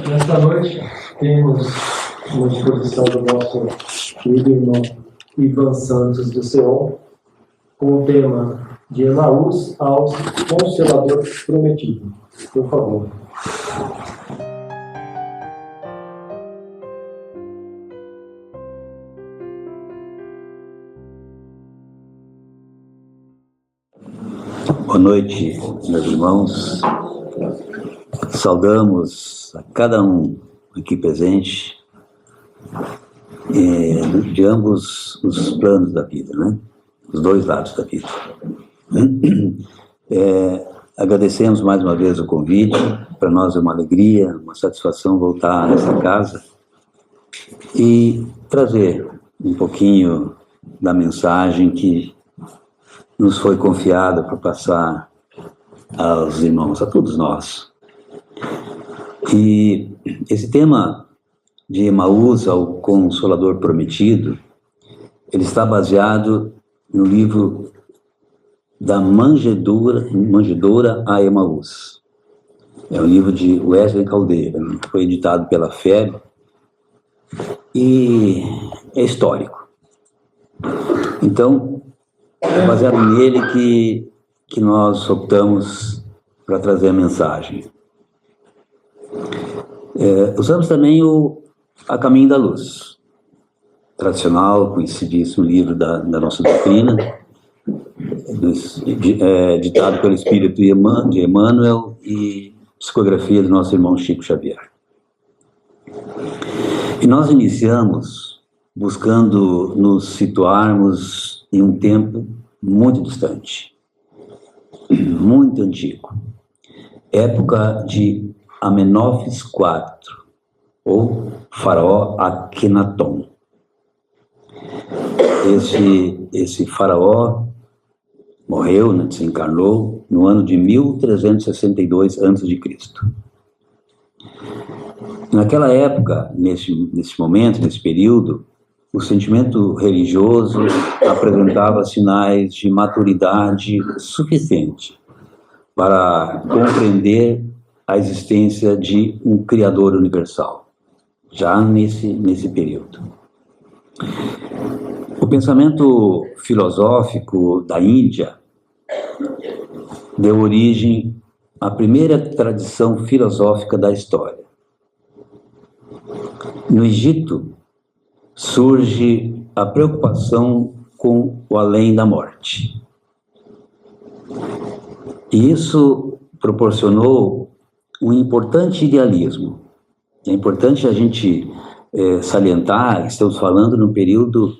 Nesta noite temos uma exposição do nosso querido irmão Ivan Santos do Ceol, com o tema de Emaús ao Consolador Prometido. Por favor. Boa noite, meus irmãos. Saudamos a cada um aqui presente de ambos os planos da vida, né? Os dois lados da vida. Agradecemos mais uma vez o convite. Para nós é uma alegria, uma satisfação voltar nessa casa e trazer um pouquinho da mensagem que nos foi confiada para passar aos irmãos, a todos nós. E esse tema de Emaús ao Consolador Prometido, ele está baseado no livro da Manjedoura a Emaús. É um livro de Wesley Caldeira, foi editado pela FEB e é histórico. Então, é baseado nele que nós optamos para trazer a mensagem. Usamos também A Caminho da Luz, tradicional, conhecidíssimo livro da nossa doutrina, ditado pelo Espírito de Emmanuel e psicografia do nosso irmão Chico Xavier. E nós iniciamos buscando nos situarmos em um tempo muito distante, muito antigo, época de Amenófis IV, ou faraó Akhenaton. Esse faraó morreu, né, desencarnou, no ano de 1362 a.C. Naquela época, nesse momento, nesse período, o sentimento religioso apresentava sinais de maturidade suficiente para compreender a existência de um Criador universal, já nesse período. O pensamento filosófico da Índia deu origem à primeira tradição filosófica da história. No Egito, surge a preocupação com o além da morte. E isso proporcionou um importante idealismo. É importante a gente salientar, estamos falando num período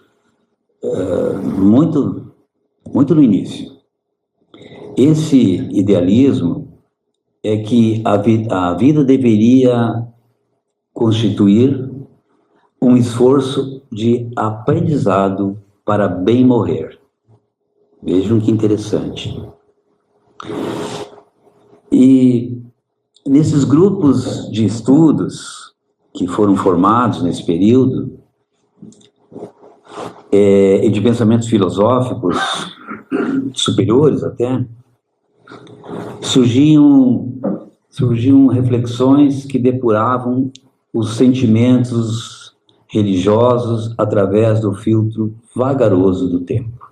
muito no início. Esse idealismo é que a vida deveria constituir um esforço de aprendizado para bem morrer. Vejam que interessante. E nesses grupos de estudos que foram formados nesse período, e de pensamentos filosóficos superiores até, surgiam reflexões que depuravam os sentimentos religiosos através do filtro vagaroso do tempo.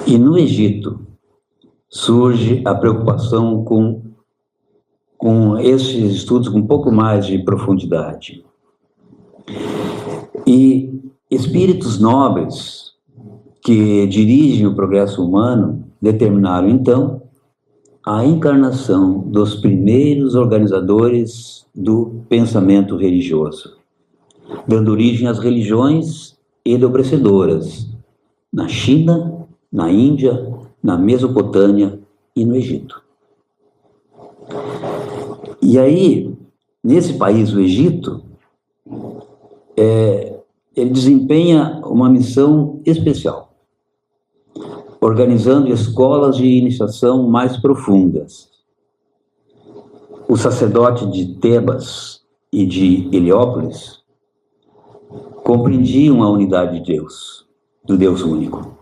E no Egito surge a preocupação com esses estudos com um pouco mais de profundidade. E espíritos nobres que dirigem o progresso humano determinaram, então, a encarnação dos primeiros organizadores do pensamento religioso, dando origem às religiões enobrescedoras na China, na Índia, na Mesopotâmia e no Egito. E aí, nesse país, o Egito, ele desempenha uma missão especial, organizando escolas de iniciação mais profundas. O sacerdote de Tebas e de Heliópolis compreendiam a unidade de Deus, do Deus único.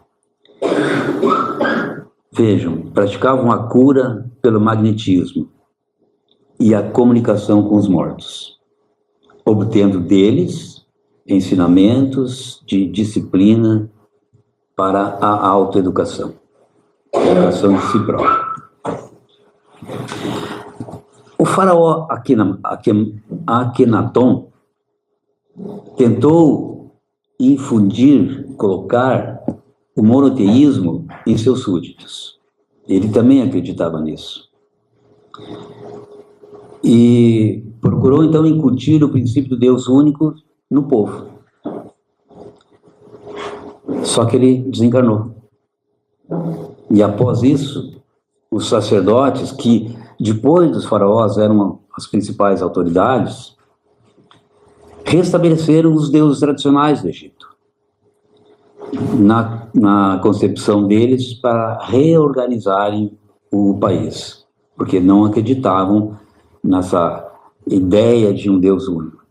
Vejam, praticavam a cura pelo magnetismo e a comunicação com os mortos, obtendo deles ensinamentos de disciplina para a autoeducação, a educação de si próprio. O faraó Akenaton tentou colocar o monoteísmo em seus súditos. Ele também acreditava nisso. E procurou, então, incutir o princípio do Deus único no povo. Só que ele desencarnou. E após isso, os sacerdotes, que depois dos faraós eram as principais autoridades, restabeleceram os deuses tradicionais do Egito, na concepção deles, para reorganizarem o país, porque não acreditavam nessa ideia de um Deus único.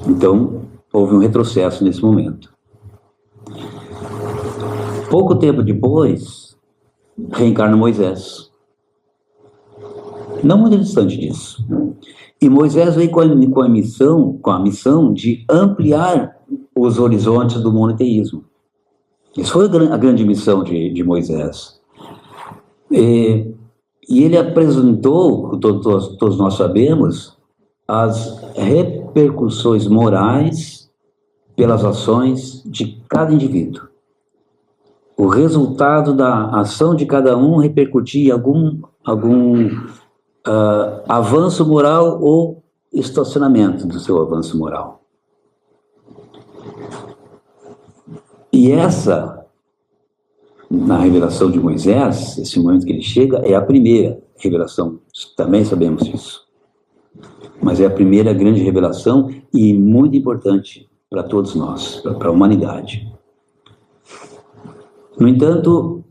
Então, houve um retrocesso nesse momento. Pouco tempo depois, reencarna Moisés. Não muito distante disso. E Moisés veio com a missão de ampliar os horizontes do monoteísmo. Isso foi a grande missão de Moisés. E ele apresentou, todos nós sabemos, as repercussões morais pelas ações de cada indivíduo. O resultado da ação de cada um repercutia algum avanço moral ou estacionamento do seu avanço moral. E essa, na revelação de Moisés, esse momento que ele chega, é a primeira revelação, também sabemos disso. Mas é a primeira grande revelação e muito importante para todos nós, para a humanidade. No entanto,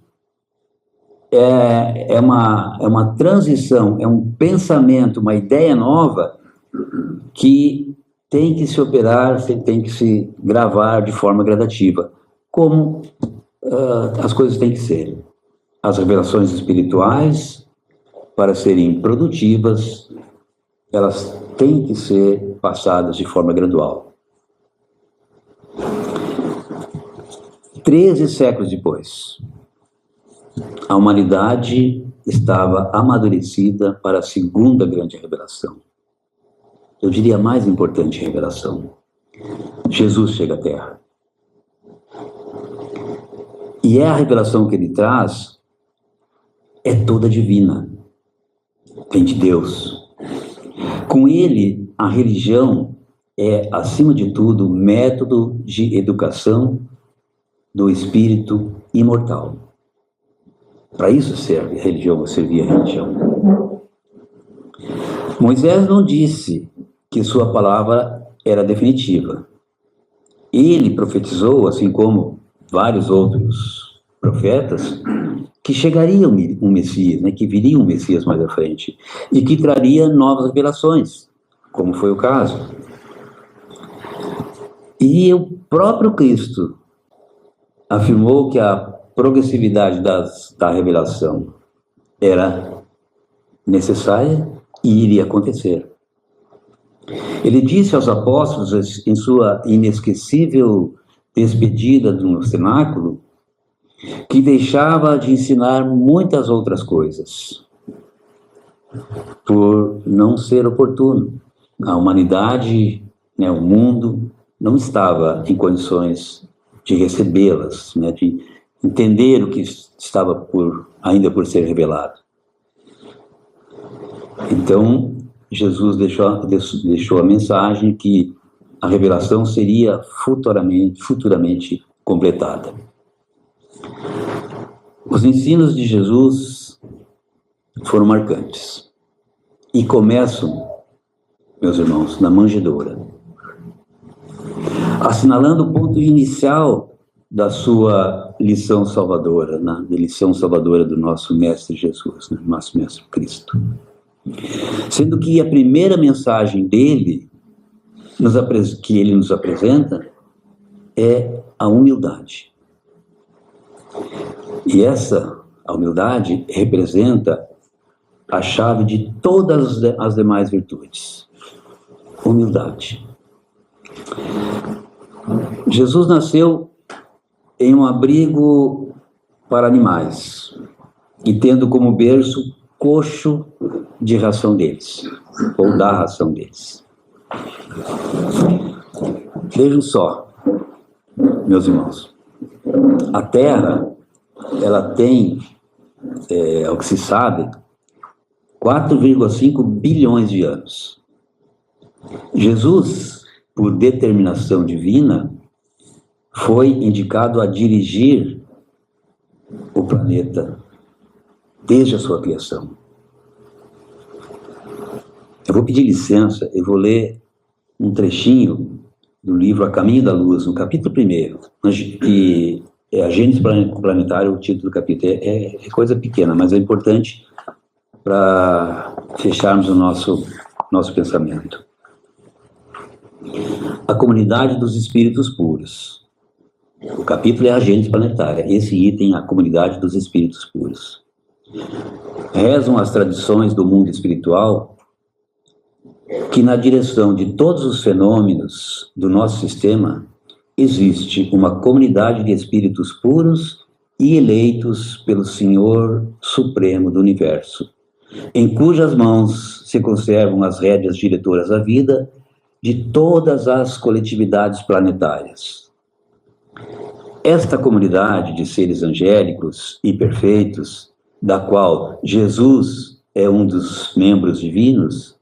é uma transição, é um pensamento, uma ideia nova que tem que se operar, tem que se gravar de forma gradativa, como as coisas têm que ser. As revelações espirituais, para serem produtivas, elas têm que ser passadas de forma gradual. 13 séculos depois, a humanidade estava amadurecida para a segunda grande revelação. Eu diria a mais importante revelação. Jesus chega à Terra. E a revelação que ele traz é toda divina. Vem de Deus. Com ele, a religião é, acima de tudo, método de educação do espírito imortal. Para isso serve a religião, servia a religião. Moisés não disse que sua palavra era definitiva. Ele profetizou, assim como vários outros profetas, que chegaria um Messias, né, que viria um Messias mais à frente, e que traria novas revelações, como foi o caso. E o próprio Cristo afirmou que a progressividade da revelação era necessária e iria acontecer. Ele disse aos apóstolos, em sua inesquecível despedida no cenáculo, que deixava de ensinar muitas outras coisas, por não ser oportuno. A humanidade, né, o mundo, não estava em condições de recebê-las, né, de entender o que estava ainda por ser revelado. Então, Jesus deixou a mensagem que a revelação seria futuramente completada. Os ensinos de Jesus foram marcantes e começam, meus irmãos, na manjedoura, assinalando o ponto inicial da sua lição salvadora, na lição salvadora do nosso Mestre Jesus, né, nosso Mestre Cristo. Sendo que a primeira mensagem dele, que ele nos apresenta, é a humildade. E a humildade representa a chave de todas as demais virtudes: humildade. Jesus nasceu em um abrigo para animais e tendo como berço coxo de ração deles, ou da ração deles. Vejam só, meus irmãos, a Terra, ela tem, ao que se sabe, 4,5 bilhões de anos. Jesus, por determinação divina, foi indicado a dirigir o planeta desde a sua criação. Eu vou pedir licença, eu vou ler um trechinho do livro A Caminho da Luz, no capítulo 1º, que é a Gênese Planetária, o título do capítulo. É coisa pequena, mas é importante para fecharmos o nosso pensamento. A comunidade dos espíritos puros. O capítulo é a Gênese Planetária. Esse item é a comunidade dos espíritos puros. Rezam as tradições do mundo espiritual que na direção de todos os fenômenos do nosso sistema existe uma comunidade de espíritos puros e eleitos pelo Senhor Supremo do Universo, em cujas mãos se conservam as rédeas diretoras da vida de todas as coletividades planetárias. Esta comunidade de seres angélicos e perfeitos, da qual Jesus é um dos membros divinos,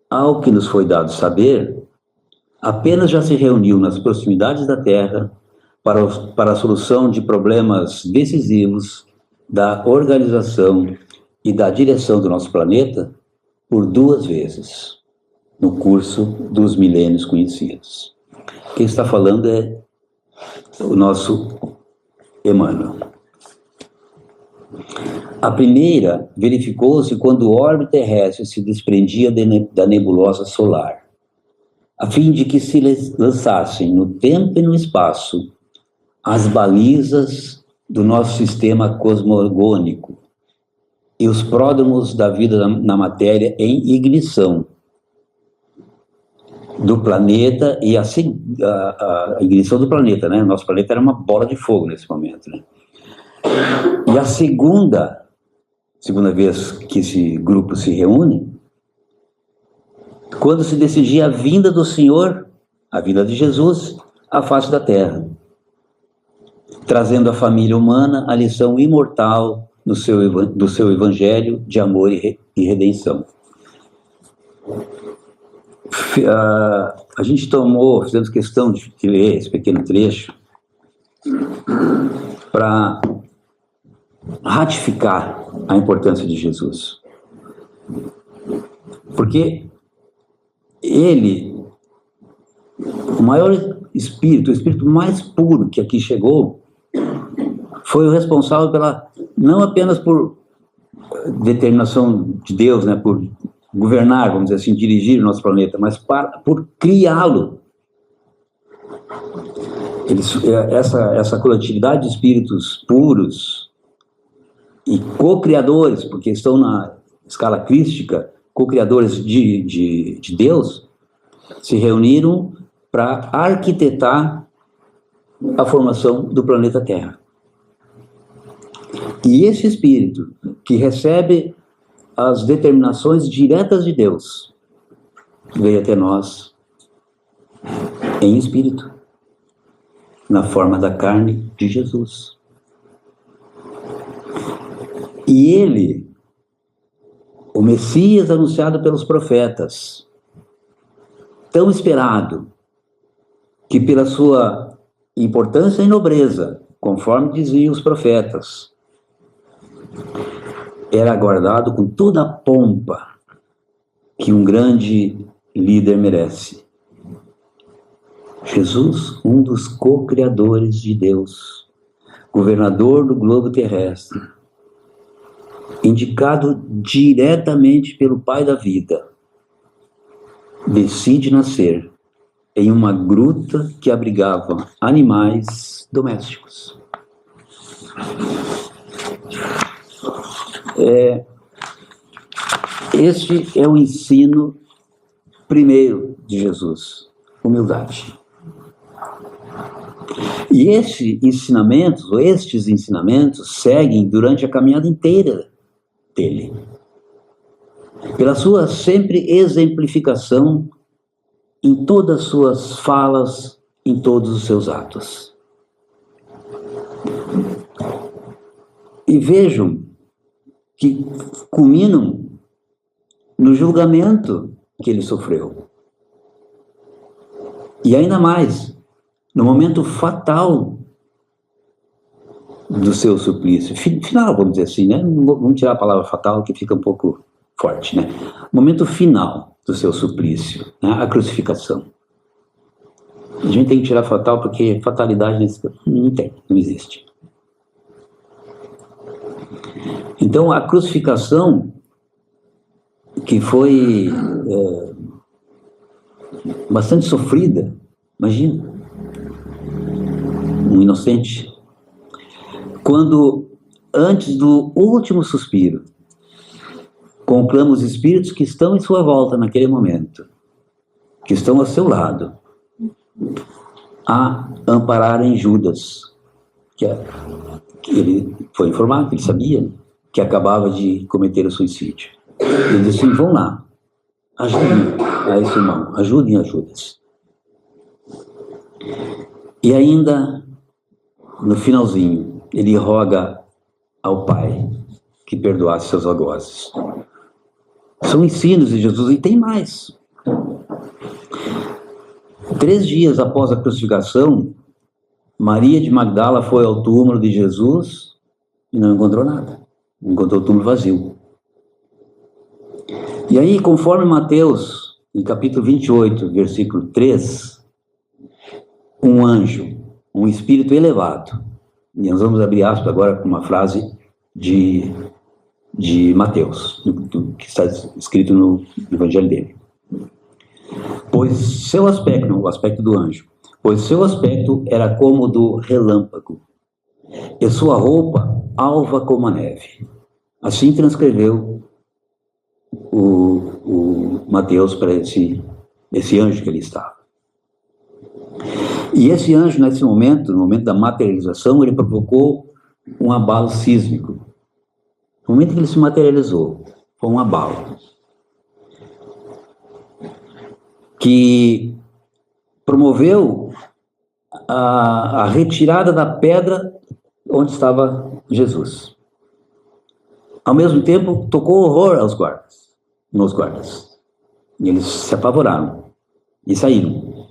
ao que nos foi dado saber, apenas já se reuniu nas proximidades da Terra para a solução de problemas decisivos da organização e da direção do nosso planeta por 2 vezes, no curso dos milênios conhecidos. Quem está falando é o nosso Emmanuel. A primeira verificou-se quando o orbe terrestre se desprendia da nebulosa solar, a fim de que se lançassem no tempo e no espaço as balizas do nosso sistema cosmogônico e os pródromos da vida na matéria em ignição do planeta e a ignição do planeta, né? Nosso planeta era uma bola de fogo nesse momento, né? E a segunda vez que esse grupo se reúne, quando se decidia a vinda do Senhor, a vinda de Jesus, à face da Terra, trazendo à família humana a lição imortal do seu evangelho de amor e redenção. A gente fizemos questão de ler esse pequeno trecho para ratificar a importância de Jesus. Porque ele, o maior espírito, o espírito mais puro que aqui chegou, foi o responsável não apenas por determinação de Deus, né, por governar, vamos dizer assim, dirigir o nosso planeta, mas por criá-lo. Essa coletividade de espíritos puros e co-criadores, porque estão na escala crística, co-criadores de Deus, se reuniram para arquitetar a formação do planeta Terra. E esse espírito, que recebe as determinações diretas de Deus, veio até nós em espírito, na forma da carne de Jesus. E ele, o Messias anunciado pelos profetas, tão esperado, que pela sua importância e nobreza, conforme diziam os profetas, era aguardado com toda a pompa que um grande líder merece. Jesus, um dos co-criadores de Deus, governador do globo terrestre, indicado diretamente pelo Pai da Vida, decide nascer em uma gruta que abrigava animais domésticos. Este é o ensino primeiro de Jesus, humildade. E estes ensinamentos seguem durante a caminhada inteira dele, pela sua sempre exemplificação em todas as suas falas, em todos os seus atos. E vejam que culminam no julgamento que ele sofreu. E ainda mais, no momento fatal do seu suplício. Final, vamos dizer assim, né? Vamos tirar a palavra fatal, que fica um pouco forte, né? Momento final do seu suplício, né? A crucificação. A gente tem que tirar fatal, porque fatalidade não existe. Então, a crucificação, que foi bastante sofrida, imagina, um inocente, quando, antes do último suspiro, conclama os espíritos que estão em sua volta naquele momento, que estão ao seu lado, a ampararem Judas, que ele foi informado, ele sabia que acabava de cometer o suicídio. Ele disse assim: vão lá, ajudem a esse irmão, ajudem a Judas. E ainda, no finalzinho, ele roga ao Pai que perdoasse seus algozes. São ensinos de Jesus, e tem mais. 3 dias após a crucificação, Maria de Magdala foi ao túmulo de Jesus e não encontrou nada. Encontrou o túmulo vazio. E aí, conforme Mateus, em capítulo 28, versículo 3, um anjo, um espírito elevado, e nós vamos abrir aspas agora com uma frase de Mateus, que está escrito no Evangelho dele. Pois seu aspecto, o aspecto do anjo, pois seu aspecto era como o do relâmpago, e sua roupa alva como a neve. Assim transcreveu o Mateus para esse anjo que ele estava. E esse anjo, nesse momento, no momento da materialização, ele provocou um abalo sísmico. No momento que ele se materializou, foi um abalo que promoveu a retirada da pedra onde estava Jesus. Ao mesmo tempo, tocou horror nos guardas. E eles se apavoraram e saíram.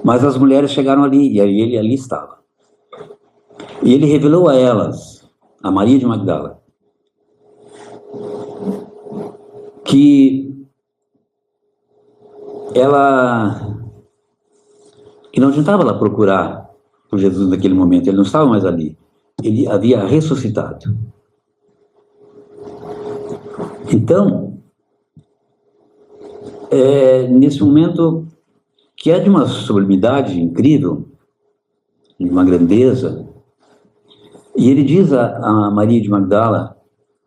Mas as mulheres chegaram ali, e ele ali estava. E ele revelou a elas, a Maria de Magdala, que não adiantava ela procurar por Jesus naquele momento, ele não estava mais ali, ele havia ressuscitado. Então, nesse momento, que é de uma sublimidade incrível, de uma grandeza, e ele diz a Maria de Magdala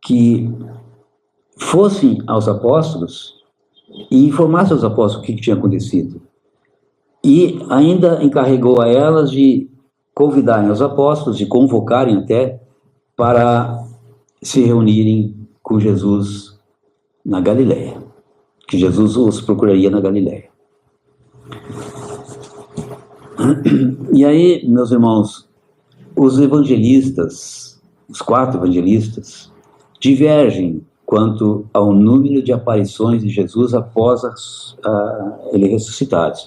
que fossem aos apóstolos e informassem aos apóstolos o que tinha acontecido. E ainda encarregou a elas de convidarem os apóstolos, de convocarem até, para se reunirem com Jesus na Galileia, que Jesus os procuraria na Galileia. E aí, meus irmãos, os evangelistas, os 4 evangelistas, divergem quanto ao número de aparições de Jesus após ele ressuscitado.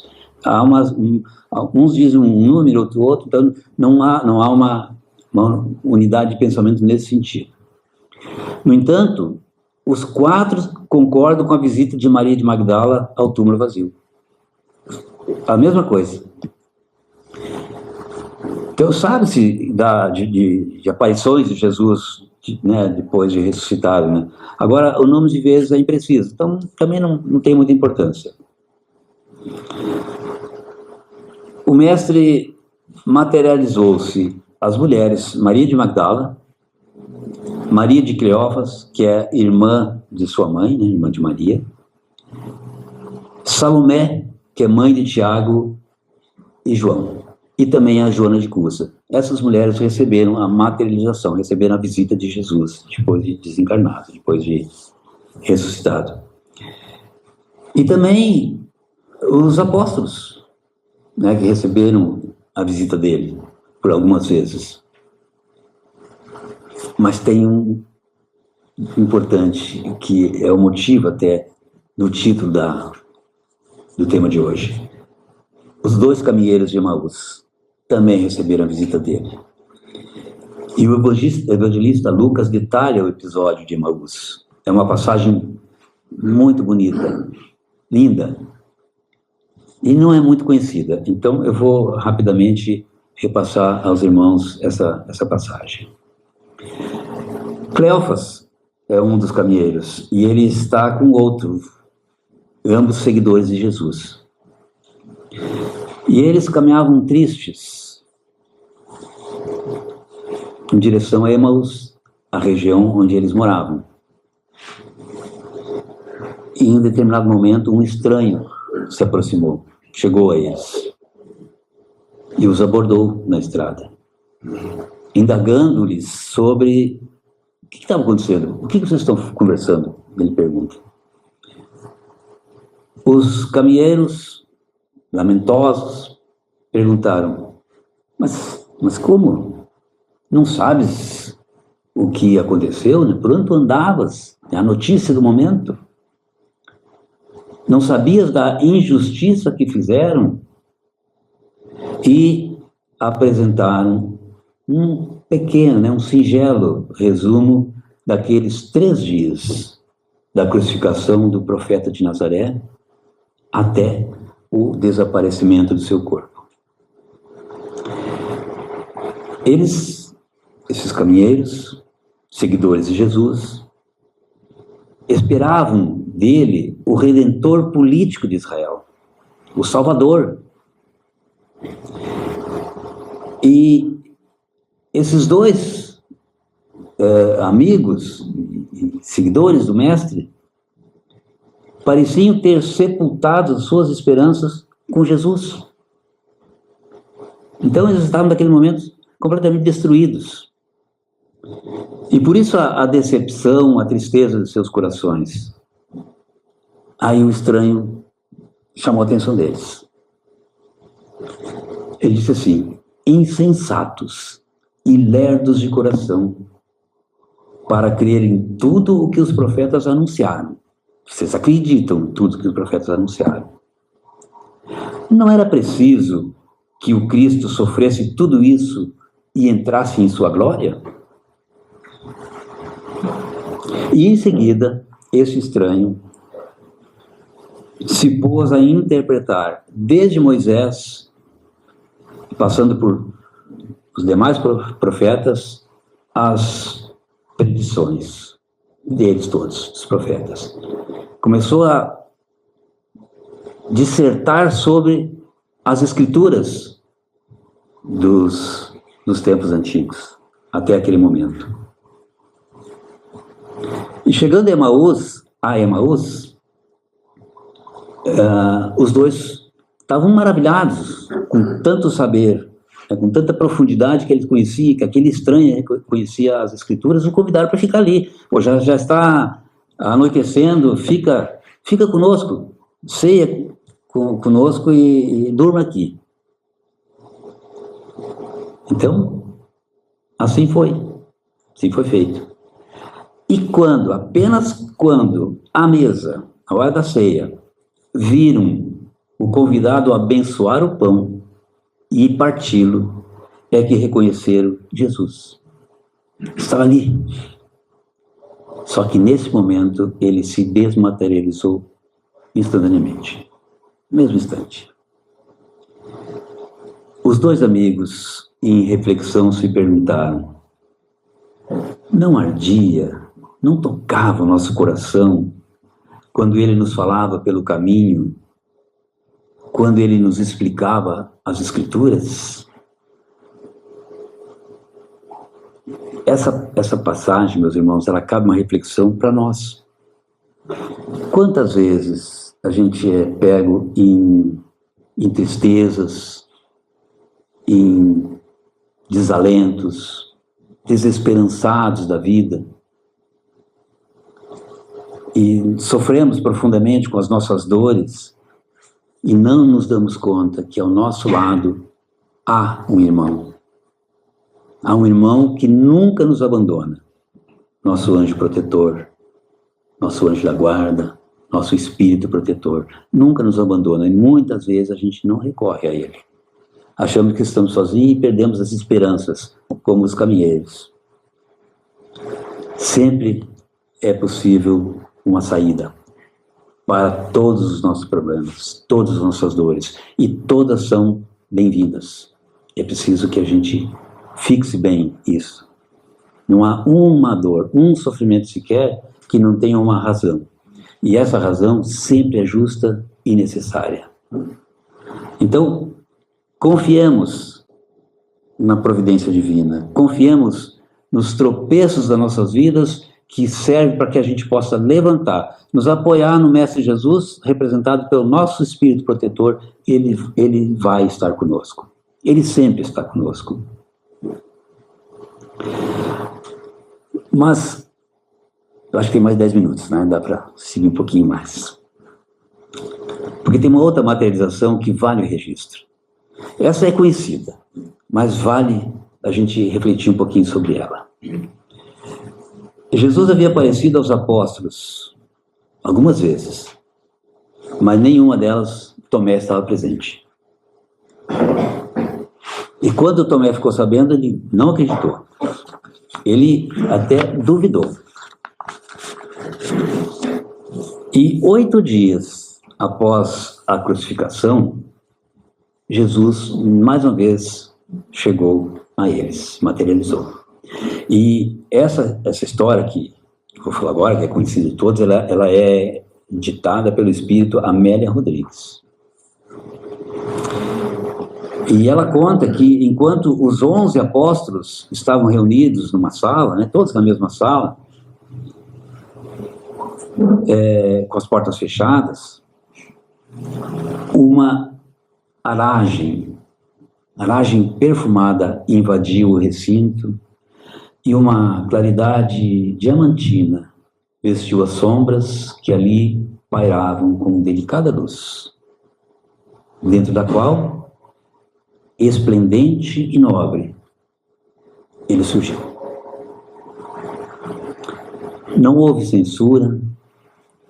Uns dizem um número, outro, então não há uma unidade de pensamento nesse sentido. No entanto, os 4 concordam com a visita de Maria de Magdala ao túmulo vazio. A mesma coisa. Então, sabe-se de aparições de Jesus, né, depois de ressuscitado, né? Agora, o número de vezes é impreciso, então também não tem muita importância. O mestre materializou-se às mulheres Maria de Magdala, Maria de Cleófas, que é irmã de sua mãe, né, irmã de Maria. Salomé, que é mãe de Tiago e João. E também a Joana de Cusa. Essas mulheres receberam a materialização, receberam a visita de Jesus, depois de desencarnado, depois de ressuscitado. E também os apóstolos, né, que receberam a visita dele por algumas vezes. Mas tem um importante, que é o motivo até do título do tema de hoje. Os 2 caminheiros de Emaús também receberam a visita dele. E o evangelista Lucas detalha o episódio de Emaús. É uma passagem muito bonita, linda, e não é muito conhecida. Então eu vou rapidamente repassar aos irmãos essa passagem. Cleófas é um dos caminheiros, e ele está com outro, ambos seguidores de Jesus. E eles caminhavam tristes em direção a Emaús, a região onde eles moravam. E em um determinado momento, um estranho se aproximou, chegou a eles e os abordou na estrada, indagando-lhes sobre o que estava acontecendo. O que vocês estão conversando? Ele pergunta. Os caminheiros, lamentosos, perguntaram, mas como? Não sabes o que aconteceu? Né? Por onde tu andavas? É a notícia do momento? Não sabias da injustiça que fizeram? E apresentaram um pequeno, né, um singelo resumo daqueles 3 dias da crucificação do profeta de Nazaré até o desaparecimento do seu corpo. Esses caminheiros, seguidores de Jesus, esperavam dele o redentor político de Israel, o Salvador. E esses 2 amigos e seguidores do Mestre pareciam ter sepultado suas esperanças com Jesus. Então eles estavam naquele momento completamente destruídos. E por isso a decepção, a tristeza de seus corações. Aí o estranho chamou a atenção deles. Ele disse assim, insensatos e lerdos de coração, para crer em tudo o que os profetas anunciaram. Vocês acreditam em tudo que os profetas anunciaram. Não era preciso que o Cristo sofresse tudo isso e entrasse em sua glória? E em seguida, esse estranho se pôs a interpretar, desde Moisés, passando por os demais profetas, as predições deles todos, dos profetas. Começou a dissertar sobre as escrituras dos tempos antigos, até aquele momento. E chegando a Emaús, os 2 estavam maravilhados com tanto saber, com tanta profundidade que eles conheciam, que aquele estranho conhecia as escrituras, o convidaram para ficar ali. Pô, já está anoitecendo, fica conosco, ceia conosco e durma aqui. Então, assim foi feito. E apenas quando, à mesa, à hora da ceia, viram o convidado abençoar o pão e parti-lo, é que reconheceram Jesus. Estava ali. Só que nesse momento ele se desmaterializou instantaneamente. No mesmo instante. Os 2 amigos, em reflexão, se perguntaram, não ardia, não tocava o nosso coração quando ele nos falava pelo caminho, quando ele nos explicava as escrituras? essa passagem, meus irmãos, ela cabe uma reflexão para nós. Quantas vezes a gente é pego em tristezas, em desalentos, desesperançados da vida, e sofremos profundamente com as nossas dores, e não nos damos conta que ao nosso lado há um irmão. Há um irmão que nunca nos abandona. Nosso anjo protetor, nosso anjo da guarda, nosso espírito protetor, nunca nos abandona. E muitas vezes a gente não recorre a ele. Achamos que estamos sozinhos e perdemos as esperanças, como os caminheiros. Sempre é possível uma saída para todos os nossos problemas, todas as nossas dores, e todas são bem-vindas. É preciso que a gente fixe bem isso. Não há uma dor, um sofrimento sequer que não tenha uma razão. E essa razão sempre é justa e necessária. Então, confiemos na providência divina, confiemos nos tropeços das nossas vidas, que serve para que a gente possa levantar, nos apoiar no Mestre Jesus, representado pelo nosso Espírito Protetor. Ele vai estar conosco. Ele sempre está conosco. Mas, eu acho que tem mais 10 minutos, né? Dá para seguir um pouquinho mais. Porque tem uma outra materialização que vale o registro. Essa é conhecida, mas vale a gente refletir um pouquinho sobre ela. Jesus havia aparecido aos apóstolos algumas vezes, mas nenhuma delas Tomé estava presente. E quando Tomé ficou sabendo, ele não acreditou. Ele até duvidou. E 8 dias após a crucificação, Jesus, mais uma vez, chegou a eles, materializou. E essa história que vou falar agora, que é conhecida de todos, ela é ditada pelo espírito Amélia Rodrigues. E ela conta que enquanto os 11 apóstolos estavam reunidos numa sala, né, todos na mesma sala, com as portas fechadas, uma aragem perfumada invadiu o recinto e uma claridade diamantina vestiu as sombras que ali pairavam com delicada luz, dentro da qual, esplendente e nobre, ele surgiu. Não houve censura,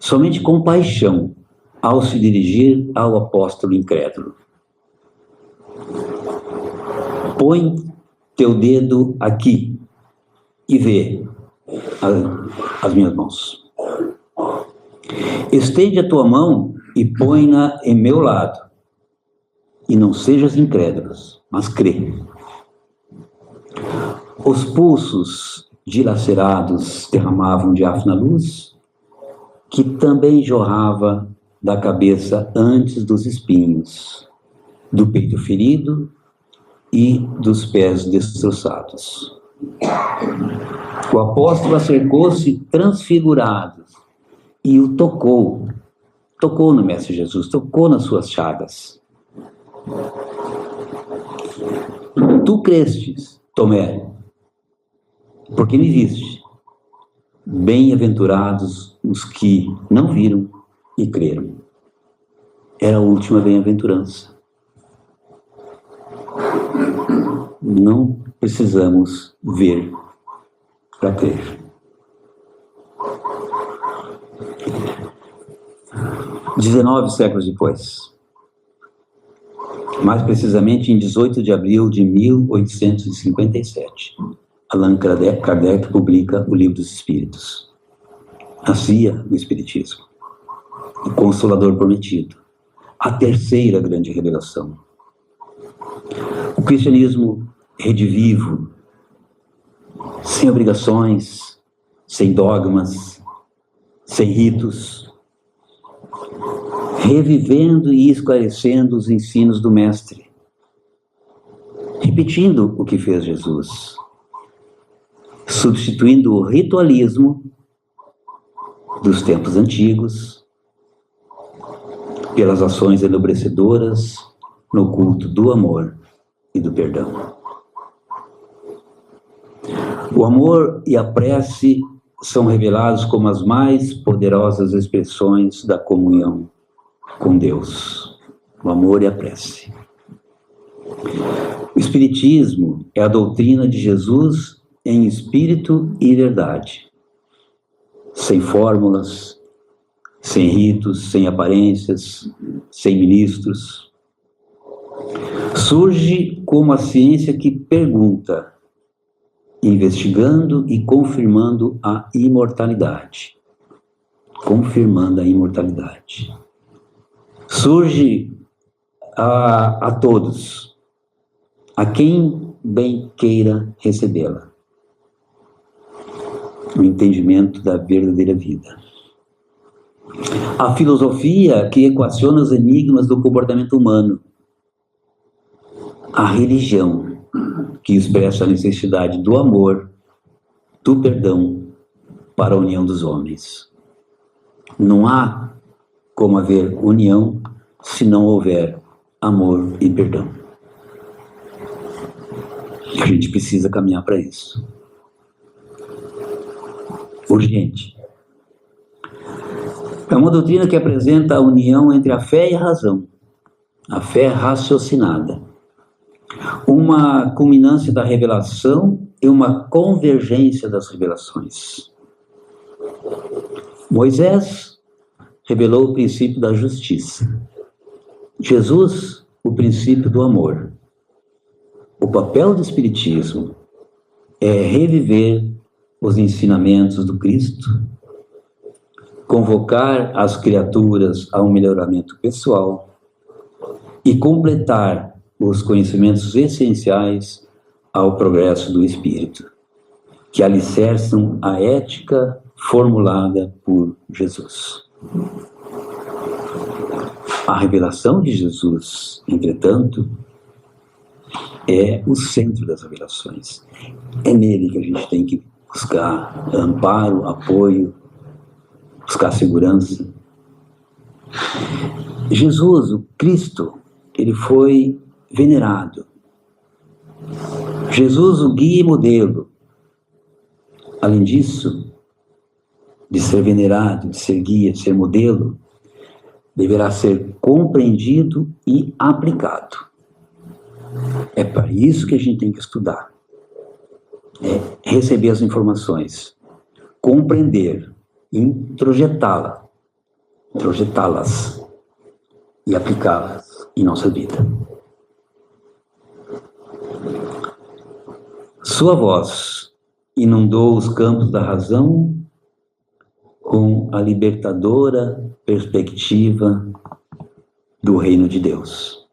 somente compaixão ao se dirigir ao apóstolo incrédulo. Põe teu dedo aqui e vê as minhas mãos. Estende a tua mão e põe-na em meu lado. E não sejas incrédulos, mas crê. Os pulsos dilacerados derramavam diáfana luz, que também jorrava da cabeça antes dos espinhos, do peito ferido e dos pés destroçados. O apóstolo acercou-se transfigurado e o tocou no Mestre Jesus, tocou nas suas chagas. Tu crestes, Tomé, porque me viste. Bem-aventurados os que não viram e creram. Era a última bem-aventurança. Não precisamos ver para crer. 19 séculos depois, mais precisamente em 18 de abril de 1857, Allan Kardec publica o Livro dos Espíritos. Nascia o Espiritismo, o Consolador Prometido, a terceira grande revelação. O cristianismo redivivo, sem obrigações, sem dogmas, sem ritos, revivendo e esclarecendo os ensinos do Mestre, repetindo o que fez Jesus, substituindo o ritualismo dos tempos antigos pelas ações enobrecedoras no culto do amor e do perdão. O amor e a prece são revelados como as mais poderosas expressões da comunhão com Deus. O amor e a prece. O Espiritismo é a doutrina de Jesus em espírito e verdade, sem fórmulas, sem ritos, sem aparências, sem ministros. Surge como a ciência que pergunta, investigando e confirmando a imortalidade. Confirmando a imortalidade. Surge a todos, a quem bem queira recebê-la. O entendimento da verdadeira vida. A filosofia que equaciona os enigmas do comportamento humano. A religião que expressa a necessidade do amor, do perdão para a união dos homens. Não há como haver união se não houver amor e perdão. A gente precisa caminhar para isso. Urgente. É uma doutrina que apresenta a união entre a fé e a razão, a fé raciocinada, uma culminância da revelação e uma convergência das revelações. Moisés revelou o princípio da justiça. Jesus, o princípio do amor. O papel do Espiritismo é reviver os ensinamentos do Cristo, convocar as criaturas a um melhoramento pessoal e completar os conhecimentos essenciais ao progresso do espírito, que alicerçam a ética formulada por Jesus. A revelação de Jesus, entretanto, é o centro das revelações. É nele que a gente tem que buscar amparo, apoio, buscar segurança. Jesus, o Cristo, ele foi venerado. Jesus, o guia e modelo. Além disso, de ser venerado, de ser guia, de ser modelo, deverá ser compreendido e aplicado. É para isso que a gente tem que estudar. É receber as informações, compreender, introjetá-las e aplicá-las em nossa vida. Sua voz inundou os campos da razão com a libertadora perspectiva do reino de Deus.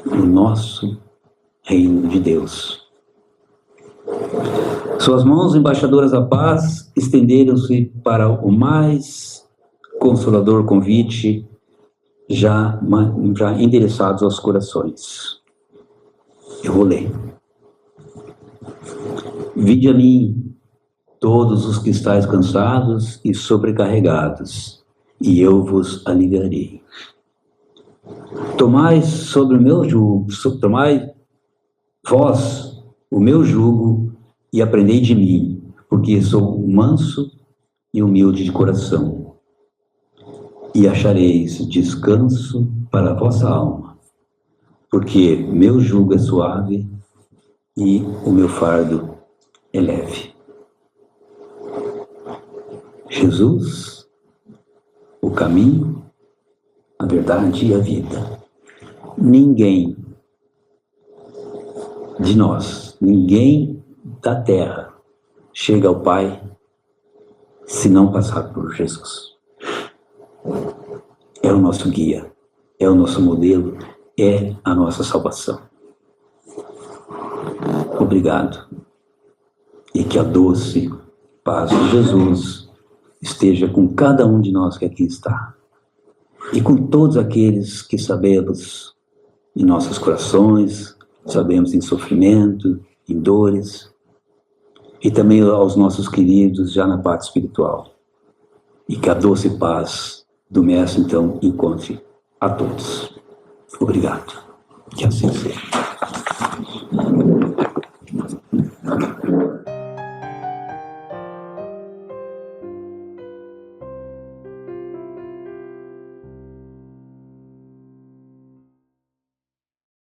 O nosso reino de Deus. Suas mãos embaixadoras da paz estenderam-se para o mais consolador convite já endereçados aos corações. Eu vou ler. Vinde a mim, todos os que estáis cansados e sobrecarregados, e eu vos aliviarei. Tomai sobre o meu jugo, tomai vós o meu jugo e aprendei de mim, porque sou manso e humilde de coração, e achareis descanso para a vossa alma, porque meu jugo é suave e o meu fardo é leve. Jesus, o caminho, a verdade e a vida. Ninguém de nós, ninguém da terra chega ao Pai se não passar por Jesus. É o nosso guia, é o nosso modelo, é a nossa salvação. Obrigado. E que a doce paz de Jesus esteja com cada um de nós que aqui está. E com todos aqueles que sabemos em nossos corações, sabemos em sofrimento, em dores, e também aos nossos queridos já na parte espiritual. E que a doce paz do Mestre, então, encontre a todos. Obrigado. Que assim seja.